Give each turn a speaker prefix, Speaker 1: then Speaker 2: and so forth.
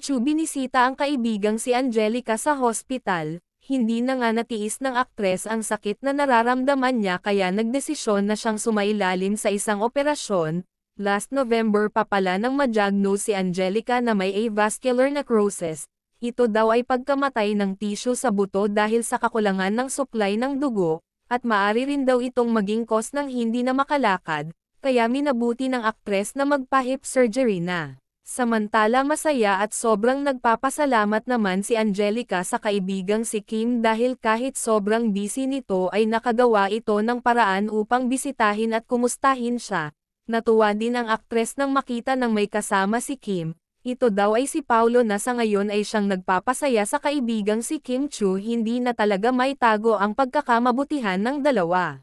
Speaker 1: Chu binisita ang kaibigang si Angelica sa hospital. Hindi na nga natiis ng aktres ang sakit na nararamdaman niya kaya nagdesisyon na siyang sumailalim sa isang operasyon. Last November pa pala nang ma-diagnose si Angelica na may avascular necrosis. Ito daw ay pagkamatay ng tissue sa buto dahil sa kakulangan ng supply ng dugo, at maaari rin daw itong maging cause ng hindi na makalakad, kaya minabuti ng aktres na magpa-hip surgery na. Samantala masaya at sobrang nagpapasalamat naman si Angelica sa kaibigang si Kim dahil kahit sobrang busy nito ay nakagawa ito ng paraan upang bisitahin at kumustahin siya. Natuwa din ang aktres nang makita ng may kasama si Kim. Ito daw ay si Paulo na sa ngayon ay siyang nagpapasaya sa kaibigang si Kim Chu. Hindi na talaga may tago ang pagkakamabutihan ng dalawa.